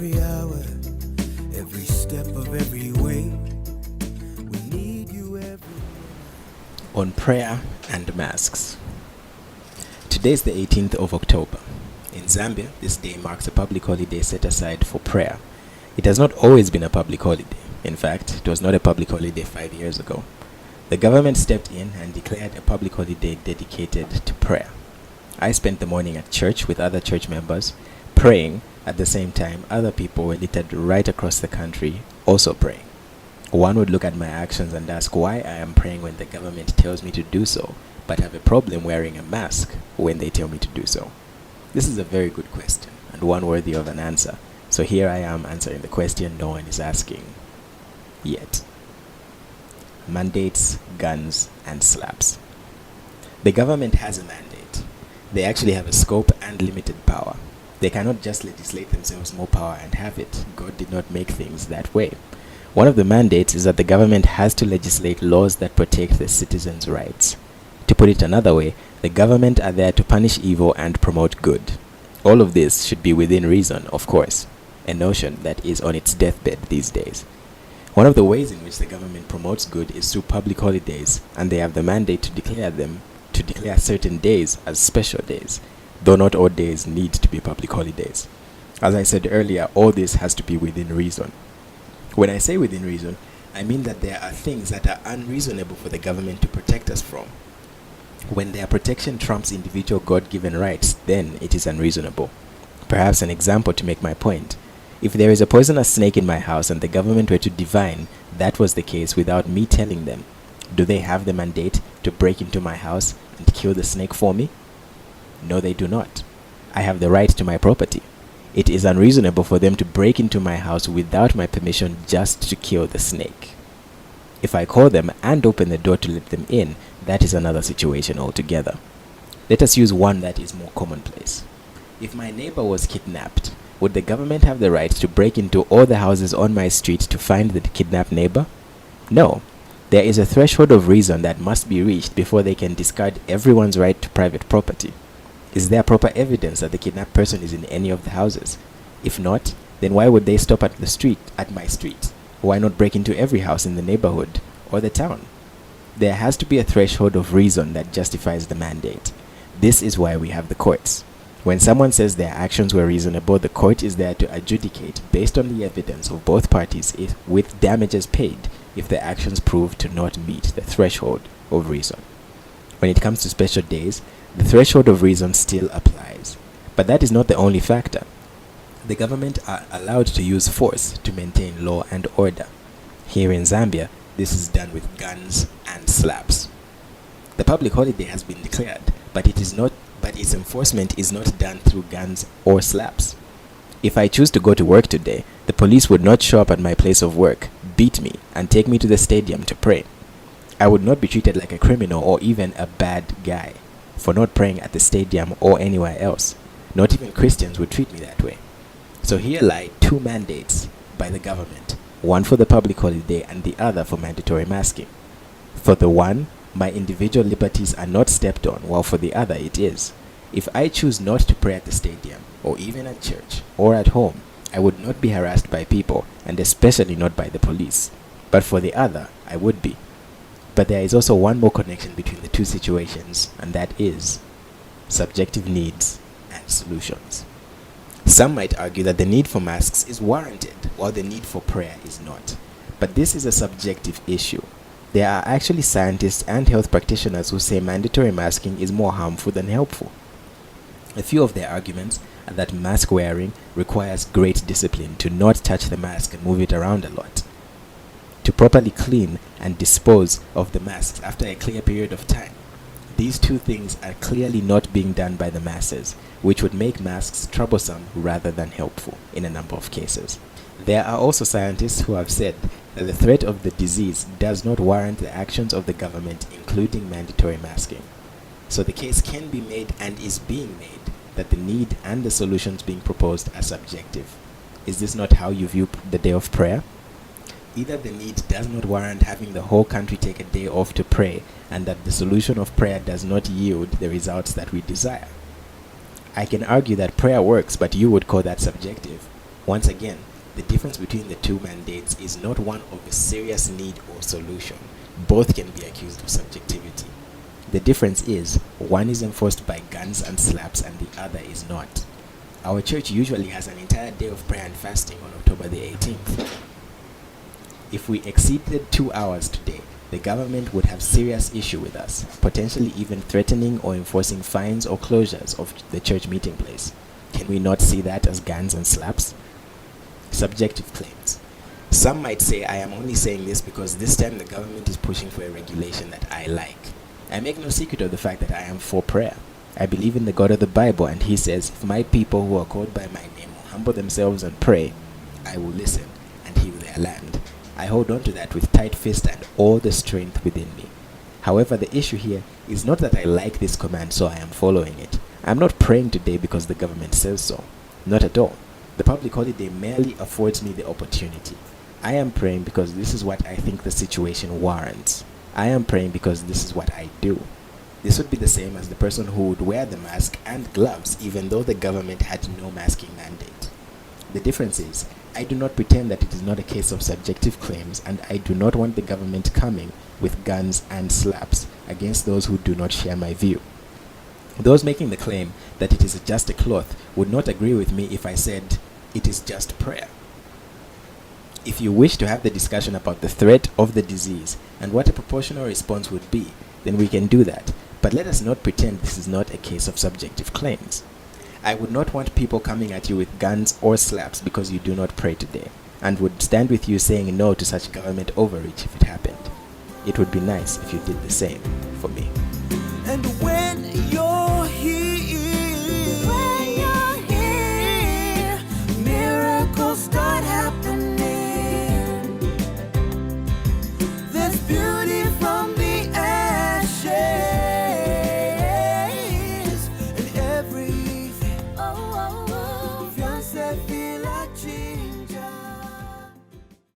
every hour, every step of every way. We need you every... On prayer and masks. Today is the 18th of October. In Zambia, this day marks a public holiday set aside for prayer. It has not always been a public holiday. In fact, it was not a public holiday 5 years ago. The government stepped in and declared a public holiday dedicated to prayer. I spent the morning at church with other church members, praying. At the same time, other people were littered right across the country, also praying. One would look at my actions and ask why I am praying when the government tells me to do so, but have a problem wearing a mask when they tell me to do so. This is a very good question, and one worthy of an answer. So here I am answering the question no one is asking yet. Mandates, guns, and slaps. The government has a mandate. They actually have a scope and limited power. They cannot just legislate themselves more power and have it. God did not make things that way. One of the mandates is that the government has to legislate laws that protect the citizens' rights. To put it another way, the government are there to punish evil and promote good. All of this should be within reason, of course, a notion that is on its deathbed these days. One of the ways in which the government promotes good is through public holidays, and they have the mandate to declare certain days as special days, though not all days need to be public holidays. As I said earlier, all this has to be within reason. When I say within reason, I mean that there are things that are unreasonable for the government to protect us from. When their protection trumps individual God-given rights, then it is unreasonable. Perhaps an example to make my point. If there is a poisonous snake in my house and the government were to divine that was the case without me telling them, do they have the mandate to break into my house and kill the snake for me? No, they do not. I have the right to my property. It is unreasonable for them to break into my house without my permission just to kill the snake. If I call them and open the door to let them in, that is another situation altogether. Let us use one that is more commonplace. If my neighbor was kidnapped, would the government have the right to break into all the houses on my street to find the kidnapped neighbor? No. There is a threshold of reason that must be reached before they can discard everyone's right to private property. Is there proper evidence that the kidnapped person is in any of the houses? If not, then why would they stop at my street? Why not break into every house in the neighborhood or the town? There has to be a threshold of reason that justifies the mandate. This is why we have the courts. When someone says their actions were reasonable, the court is there to adjudicate based on the evidence of both parties with damages paid if the actions prove to not meet the threshold of reason. When it comes to special days, the threshold of reason still applies. But that is not the only factor. The government are allowed to use force to maintain law and order. Here in Zambia, this is done with guns and slaps. The public holiday has been declared, but its enforcement is not done through guns or slaps. If I choose to go to work today, the police would not show up at my place of work, beat me, and take me to the stadium to pray. I would not be treated like a criminal or even a bad guy for not praying at the stadium or anywhere else. Not even Christians would treat me that way. So here lie two mandates by the government, one for the public holiday and the other for mandatory masking. For the one, my individual liberties are not stepped on, while for the other it is. If I choose not to pray at the stadium, or even at church, or at home, I would not be harassed by people, and especially not by the police. But for the other, I would be. But there is also one more connection between the two situations, and that is subjective needs and solutions. Some might argue that the need for masks is warranted, while the need for prayer is not. But this is a subjective issue. There are actually scientists and health practitioners who say mandatory masking is more harmful than helpful. A few of their arguments are that mask wearing requires great discipline to not touch the mask and move it around a lot, to properly clean and dispose of the masks after a clear period of time. These two things are clearly not being done by the masses, which would make masks troublesome rather than helpful in a number of cases. There are also scientists who have said that the threat of the disease does not warrant the actions of the government, including mandatory masking. So the case can be made and is being made that the need and the solutions being proposed are subjective. Is this not how you view the day of prayer? Either the need does not warrant having the whole country take a day off to pray, and that the solution of prayer does not yield the results that we desire. I can argue that prayer works, but you would call that subjective. Once again, the difference between the two mandates is not one of a serious need or solution. Both can be accused of subjectivity. The difference is, one is enforced by guns and slaps and the other is not. Our church usually has an entire day of prayer and fasting on October the 18th. If we exceeded 2 hours today, the government would have serious issue with us, potentially even threatening or enforcing fines or closures of the church meeting place. Can we not see that as guns and slaps? Subjective claims. Some might say I am only saying this because this time the government is pushing for a regulation that I like. I make no secret of the fact that I am for prayer. I believe in the God of the Bible, and he says, if my people who are called by my name will humble themselves and pray, I will listen and heal their land. I hold on to that with tight fist and all the strength within me. However, the issue here is not that I like this command so I am following it. I am not praying today because the government says so. Not at all. The public holiday merely affords me the opportunity. I am praying because this is what I think the situation warrants. I am praying because this is what I do. This would be the same as the person who would wear the mask and gloves even though the government had no masking mandate. The difference is, I do not pretend that it is not a case of subjective claims, and I do not want the government coming with guns and slaps against those who do not share my view. Those making the claim that it is just a cloth would not agree with me if I said it is just prayer. If you wish to have the discussion about the threat of the disease and what a proportional response would be, then we can do that. But let us not pretend this is not a case of subjective claims. I would not want people coming at you with guns or slaps because you do not pray today, and would stand with you saying no to such government overreach if it happened. It would be nice if you did the same for me. And when you're